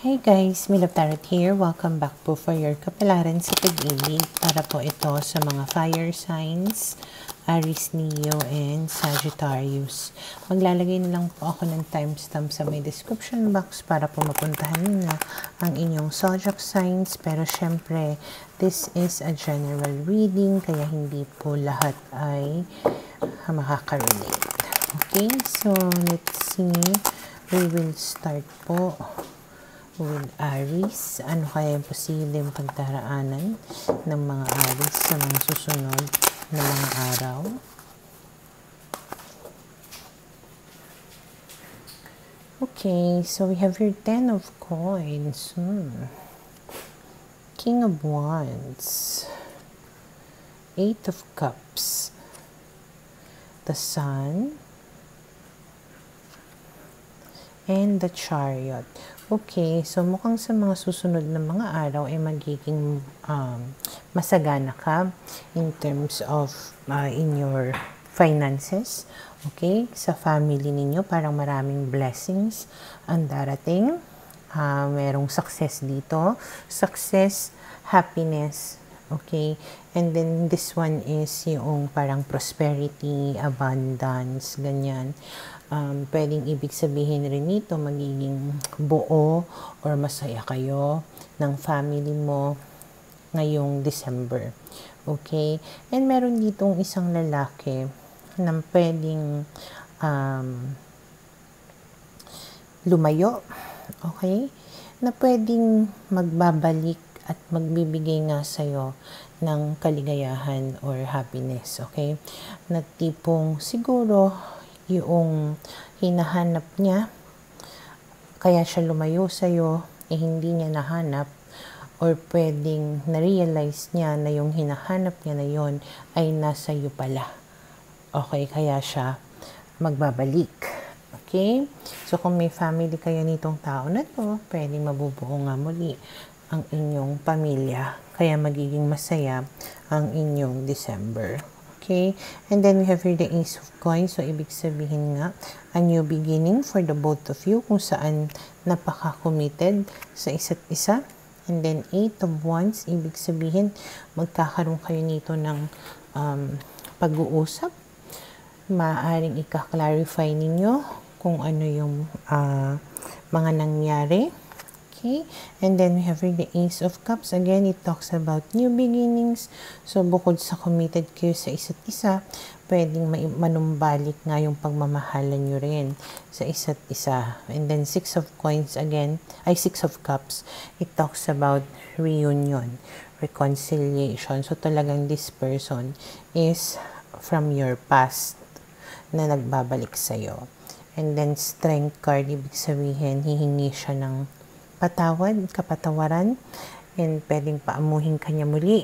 Hey guys, Milab Tarot here. Welcome back po for your kapalaran sa pag-ibig. Para po ito sa mga fire signs, Aries, Leo, and Sagittarius. Maglalagay na lang po ako ng timestamp sa may description box para po mapuntahan niyo ang inyong zodiac signs. Pero syempre, this is a general reading kaya hindi po lahat ay makaka-relate. Okay, so let's see. We will start po with Aries. Ano kaya yung posibleng pagdaraanan ng mga Aries sa mga susunod na mga araw? Okay, so we have your 10 of coins. King of Wands. 8 of Cups. The Sun. And the Chariot. Okay, so mukhang sa mga susunod na mga araw ay magiging masagana ka in terms of in your finances. Okay, sa family ninyo parang maraming blessings ang darating. Merong success dito. Success, happiness. Okay, and then this one is yung parang prosperity, abundance, ganyan. Pwedeng ibig sabihin rin nito magiging buo or masaya kayo ng family mo ngayong December. Okay? And meron ditong isang lalaki na pwedeng lumayo. Okay? Na pwedeng magbabalik at magbibigay nga sa'yo ng kaligayahan or happiness. Okay? Na tipong siguro yung hinahanap niya, kaya siya lumayo sa'yo, hindi niya nahanap, or pwedeng na-realize niya na yung hinahanap niya na yon ay nasa iyo pala. Okay, kaya siya magbabalik. Okay? So, kung may family kayo nitong tao na to, pwedeng mabubuo nga muli ang inyong pamilya. Kaya magiging masaya ang inyong December. Okay, and then we have here the Ace of Coins. So, ibig sabihin nga, a new beginning for the both of you kung saan napaka-committed sa isa't isa. And then 8 of Wands, ibig sabihin, magkakaroon kayo nito ng pag-uusap. Maaaring ika-clarify ninyo kung ano yung mga nangyari. Okay, and then we have the Ace of Cups. Again, it talks about new beginnings. So, bukod sa committed kayo sa isa't isa, pwedeng manumbalik nga yung pagmamahalan nyo rin sa isa't isa. And then 6 of Coins again, 6 of Cups, it talks about reunion, reconciliation. So, talagang this person is from your past na nagbabalik sa'yo. And then Strength card, ibig sabihin, hihingi siya ng patawad, kapatawaran, and pwedeng paamuhin kanya muli,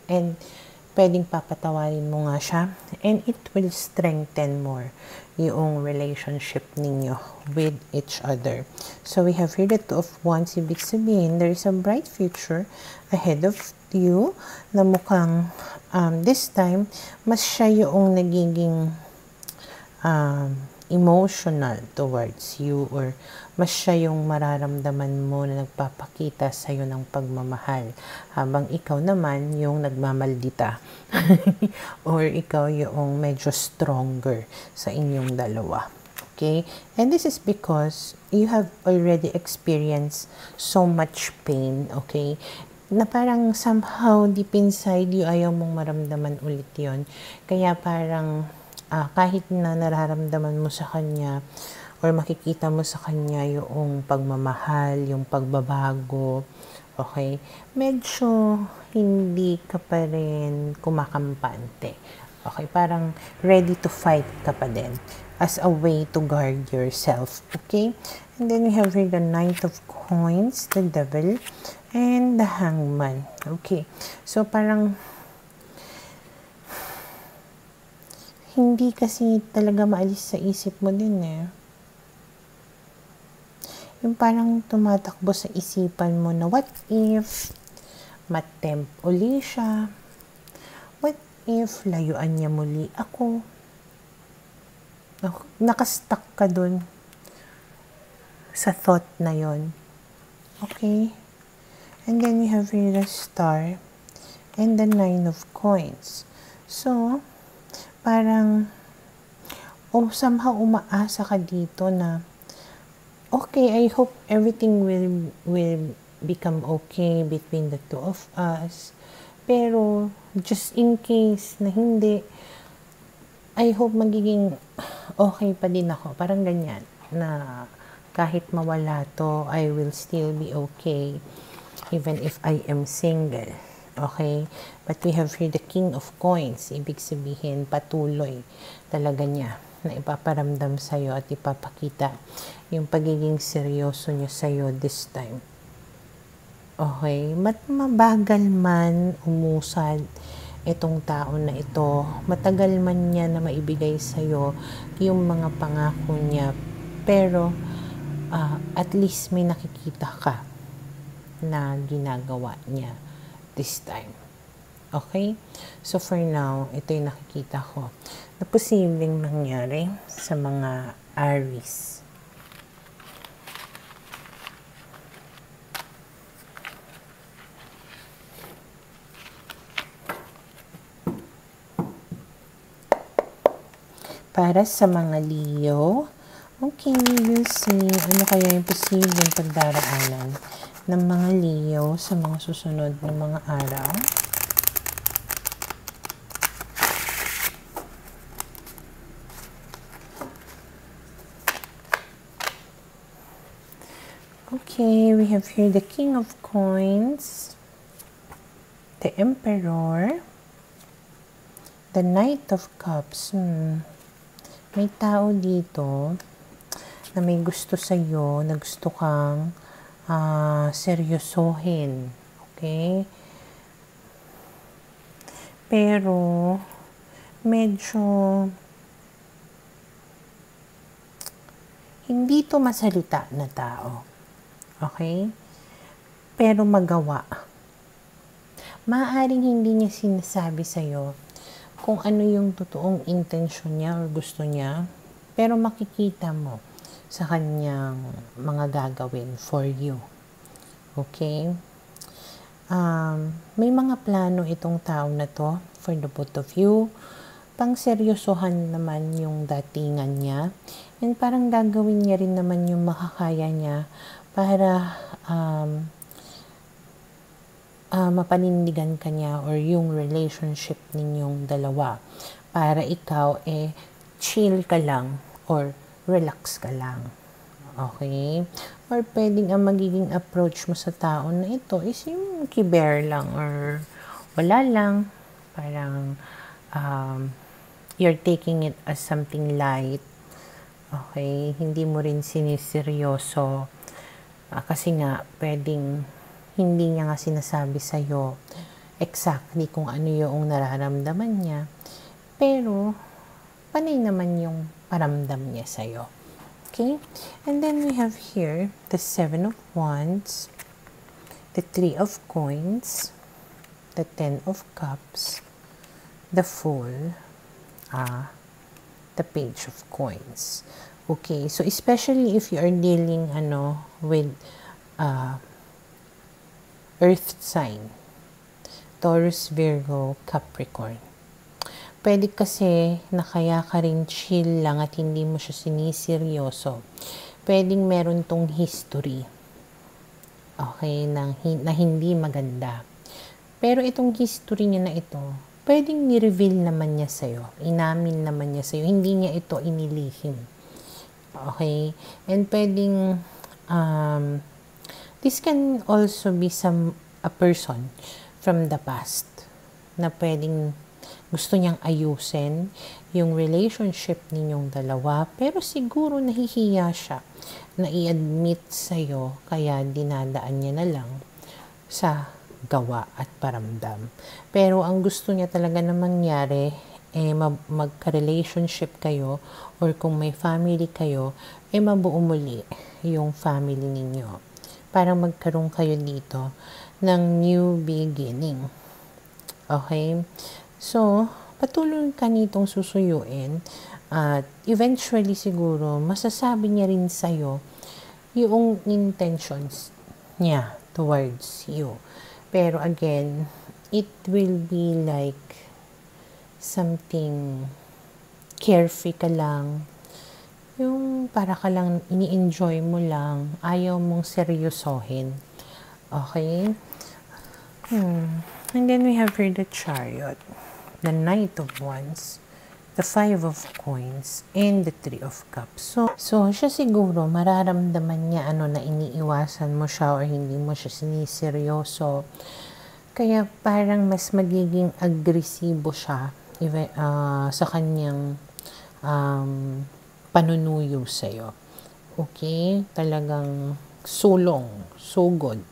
and pwedeng papatawarin mo nga siya, and it will strengthen more yung relationship ninyo with each other. So we have here the 2 of Wands, ibig sabihin, there is a bright future ahead of you, na mukhang this time, mas siya yung nagiging emotional towards you, or mas siya yung mararamdaman mo na nagpapakita sa'yo ng pagmamahal, habang ikaw naman yung nagmamaldita or ikaw yung medyo stronger sa inyong dalawa. Okay? And this is because you have already experienced so much pain, okay? Na parang somehow deep inside you, ayaw mong maramdaman ulit yon. Kaya parang kahit na nararamdaman mo sa kanya or makikita mo sa kanya yung pagmamahal, yung pagbabago, okay, medyo hindi ka pa rin kumakampante. Okay, parang ready to fight ka pa din as a way to guard yourself. Okay, and then we have here the Knight of Coins, the Devil, and the Hangman. Okay, so parang hindi kasi talaga maalis sa isip mo din eh. Yung parang tumatakbo sa isipan mo na what if matempt uli siya? What if layuan niya muli ako? Nakastuck ka dun sa thought na yon. Okay? And then we have here the star and the 9 of coins. So, parang, somehow umaasa ka dito na, okay, I hope everything will become okay between the two of us. Pero, just in case na hindi, I hope magiging okay pa din ako. Parang ganyan, na kahit mawala to, I will still be okay. Even if I am single. Okay? But we have here the King of Coins. Ibig sabihin, patuloy talaga niya na ipaparamdam sa'yo at ipapakita yung pagiging seryoso niya sa'yo this time. Okay? Mabagal man umusad itong tao na ito, matagal man niya na maibigay sa'yo yung mga pangako niya, pero at least may nakikita ka na ginagawa niya this time. Okay? So for now, ito yung nakikita ko na posibleng mangyari sa mga Aries. Para sa mga Leo, okay, we'll see ano kaya yung posibleng pagdaraanan ng mga Leo sa mga susunod na mga araw. Okay, we have here the King of Coins, the Emperor, the Knight of Cups. May tao dito na may gusto sa'yo, na gusto kang seryosohin. Okay? Pero, medyo hindi to masalita na tao. Okay? Pero magawa. Maaaring hindi niya sinasabi sa'yo kung ano yung totoong intensyon niya or gusto niya, pero makikita mo sa kanyang mga gagawin for you. Okay? May mga plano itong tao na to for the both of you. Pang-seryosohan naman yung datingan niya. And parang gagawin niya rin naman yung makakaya niya para mapanindigan ka niya or yung relationship ninyong dalawa. Para ikaw chill ka lang or relax ka lang. Okay? Or pwedeng ang magiging approach mo sa tao na ito is yung kiber lang or wala lang. Parang you're taking it as something light. Okay? Hindi mo rin siniseryoso. Kasi nga, pwedeng hindi niya nga sinasabi sa'yo exactly kung ano yung nararamdaman niya. Pero, panay naman yung paramdam niya sa'yo. Okay? And then we have here the 7 of Wands, the 3 of Coins, the 10 of Cups, the Fool, the Page of Coins. Okay, so especially if you are dealing with Earth sign, Taurus, Virgo, Capricorn. Pwede kasi na kaya ka rin chill lang at hindi mo siya siniseryoso. Pwedeng meron tong history. Okay, na hindi maganda. Pero itong history niya na ito, pwedeng ni-reveal naman niya sa'yo. Inamin naman niya sa'yo. Hindi niya ito inilihim. Okay? And pwedeng, this can also be a person from the past na pwedeng gusto niyang ayusin yung relationship ninyong dalawa, pero siguro nahihiya siya na i-admit sa'yo, kaya dinadaan niya na lang sa gawa at paramdam. Pero ang gusto niya talaga na mangyari, magka-relationship kayo, or kung may family kayo, mabuo muli yung family ninyo. Parang magkaroon kayo dito ng new beginning. Okay? So, patuloy ka nitong susuyuin at eventually siguro masasabi niya rin sa'yo yung intentions niya towards you. Pero again, it will be like something carefree ka lang. Yung para ka lang, ini-enjoy mo lang. Ayaw mong seryosohin. Okay? And then we have here the Chariot, the Knight of Wands, the Five of Coins, and the Three of Cups. So siya siguro, mararamdaman niya na iniiwasan mo siya or hindi mo siya siniseryoso. Kaya parang mas magiging agresibo siya sa kanyang panunuyo sa'yo. Okay? Talagang sugod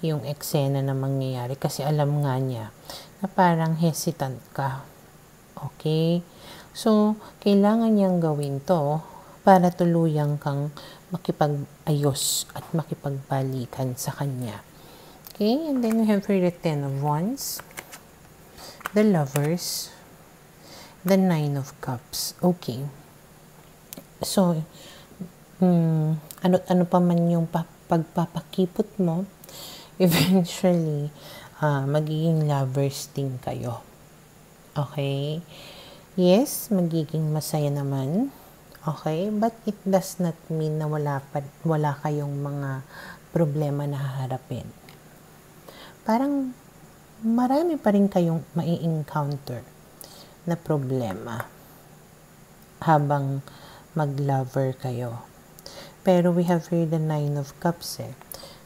yung eksena na mangyayari kasi alam nga niya na parang hesitant ka. Okay? So, kailangan niyang gawin to para tuluyan kang makipag-ayos at makipagbalikan sa kanya. Okay? And then we have here the Ten of Wands, the Lovers, the Nine of Cups. Okay. So, ano pa man yung pagpapakipot mo, eventually, magiging lovers din kayo. Okay? Yes, magiging masaya naman. Okay? But it does not mean na wala kayong mga problema na haharapin. Parang marami pa rin kayong mai-encounter na problema habang mag-lover kayo. Pero we have here the Nine of Cups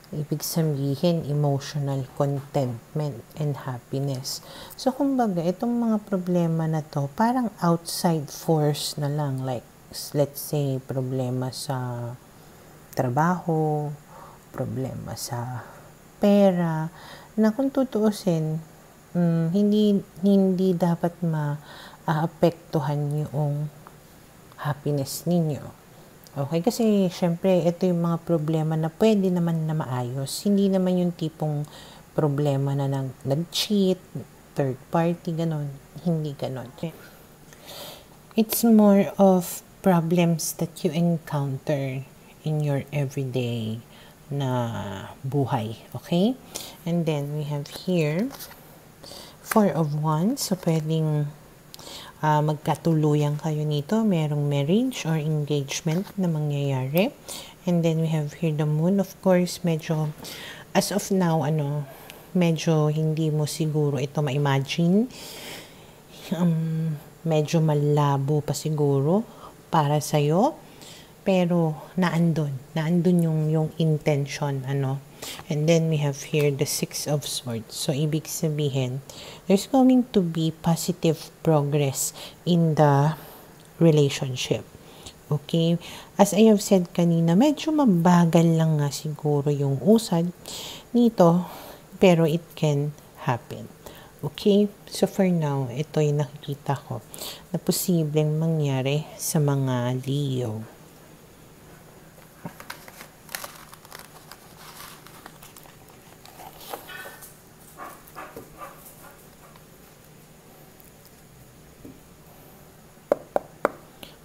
Ibig sabihin, emotional contentment and happiness. So, kumbaga, itong mga problema na to, parang outside force na lang. Like, let's say, problema sa trabaho, problema sa pera, na kung tutuusin, hindi dapat maapektuhan yung happiness ninyo. Okay? Kasi, syempre, ito yung mga problema na pwede naman na maayos. Hindi naman yung tipong problema na nag-cheat, third party, ganon. Hindi ganon. It's more of problems that you encounter in your everyday na buhay. Okay? And then, we have here, Four of Wands. So, pwedeng magkatuluyan kayo nito. Merong marriage or engagement na mangyayari. And then, we have here the Moon. Of course, medyo, as of now, medyo hindi mo siguro ito ma-imagine. Medyo malabo pa siguro para sa'yo. Pero, naandun yung intention, And then, we have here the Six of Swords. So, ibig sabihin, there's going to be positive progress in the relationship. Okay? As I have said kanina, medyo mabagal lang nga siguro yung usad nito, pero it can happen. Okay? So, for now, ito yung nakikita ko na posibleng mangyari sa mga Leo.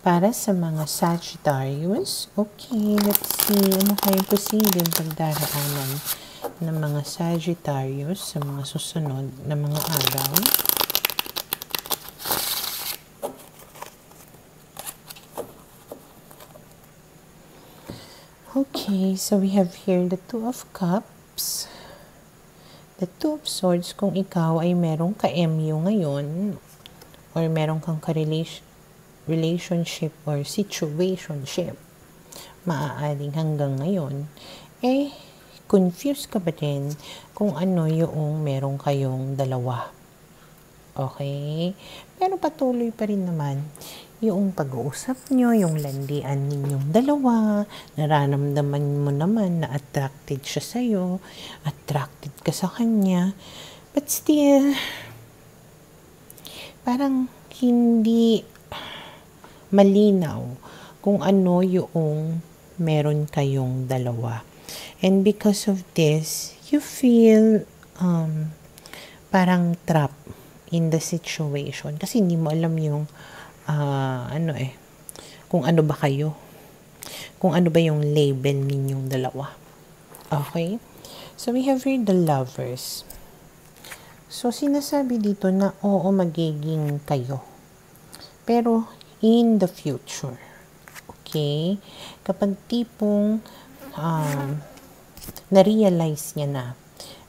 Para sa mga Sagittarius, okay, let's see, ano kayong posibleng pagdaraanan ng mga Sagittarius sa mga susunod na mga araw. Okay, so we have here the Two of Cups, the Two of Swords. Kung ikaw ay merong ka-MU ngayon, or merong kang relationship or situationship, maaaring hanggang ngayon, confused ka ba din kung ano yung meron kayong dalawa. Okay? Pero patuloy pa rin naman yung pag-uusap nyo, yung landian ninyong dalawa, nararamdaman mo naman na attracted siya sa'yo, attracted ka sa kanya, but still, parang hindi malinaw kung ano yung meron kayong dalawa. And because of this, you feel parang trapped in the situation. Kasi hindi mo alam yung kung ano ba kayo. Kung ano ba yung label ninyong dalawa. Okay? So, we have here the Lovers. So, sinasabi dito na oo, magiging kayo. Pero, in the future. Okay? Kapag tipong na-realize niya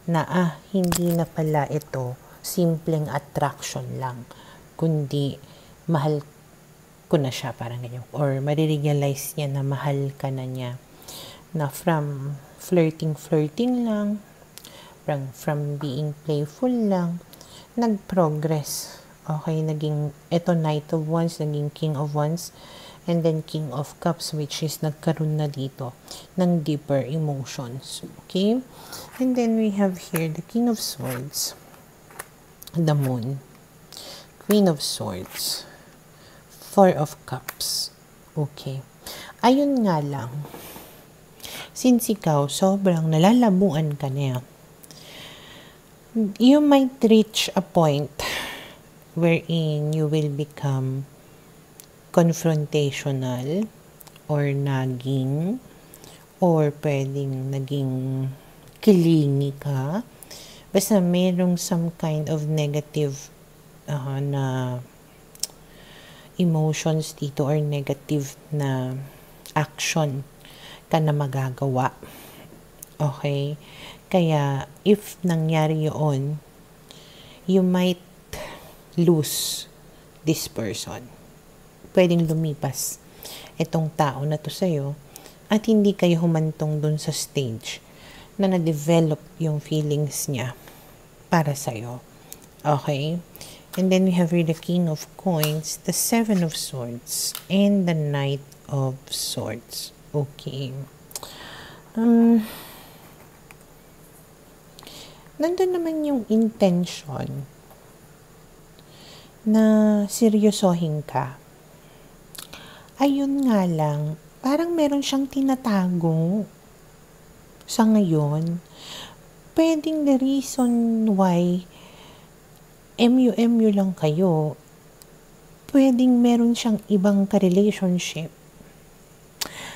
na hindi na pala ito simpleng attraction lang, kundi mahal ko na siya, parang ganyan. Or marirealize niya na mahal ka na niya. Na from flirting lang, from being playful lang, nag-progress. Okay, naging, ito Knight of Wands, naging King of Wands, and then King of Cups, which is nagkaroon na dito ng deeper emotions. Okay? And then we have here the King of Swords, the Moon, Queen of Swords, Four of Cups. Okay. Ayun nga lang, since ikaw sobrang nalalabuan ka na, you might reach a point wherein you will become confrontational or naging or pwedeng naging kilingi ka. Basta merong some kind of negative na emotions dito or negative na action ka na magagawa. Okay? Kaya, if nangyari yun, you might lose this person. Pwedeng lumipas itong tao na to sa'yo at hindi kayo humantong dun sa stage na na-develop yung feelings niya para sa'yo. Okay? And then we have here the King of Coins, the Seven of Swords, and the Knight of Swords. Okay. Nandun naman yung intention na seryosohin ka. Ayun nga lang, parang meron siyang tinatago sa ngayon. Pwedeng the reason why MU lang kayo, pwedeng meron siyang ibang ka-relationship.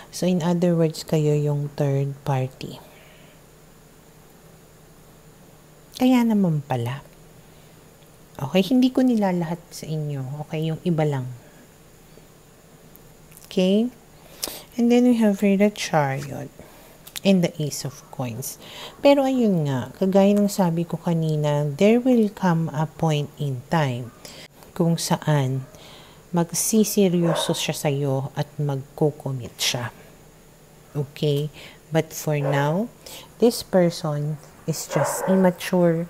So, in other words, kayo yung third party. Kaya naman pala. Okay, hindi ko nilalahat sa inyo. Okay, yung iba lang. Okay? And then we have here the Chariot and the Ace of Coins. Pero ayun nga, kagaya ng sabi ko kanina, there will come a point in time kung saan magsiseryoso siya sa'yo at magko-commit siya. Okay? But for now, this person is just immature.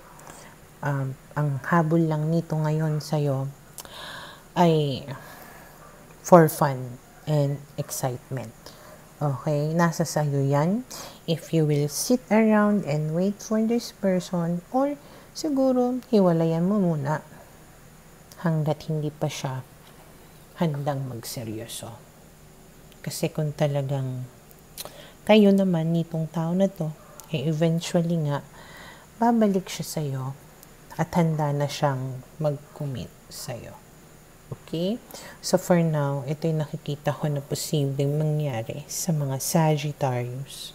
Ang habol lang nito ngayon sa'yo ay for fun and excitement. Okay? Nasa sa'yo yan. If you will sit around and wait for this person, or siguro hiwalayan mo muna hanggat hindi pa siya handang magseryoso. Kasi kung talagang kayo naman nitong tao na to, eventually nga, babalik siya sa'yo at handa na siyang mag-commit sa'yo. Okay? So for now, ito yung nakikita ko na posibleng mangyari sa mga Sagittarius.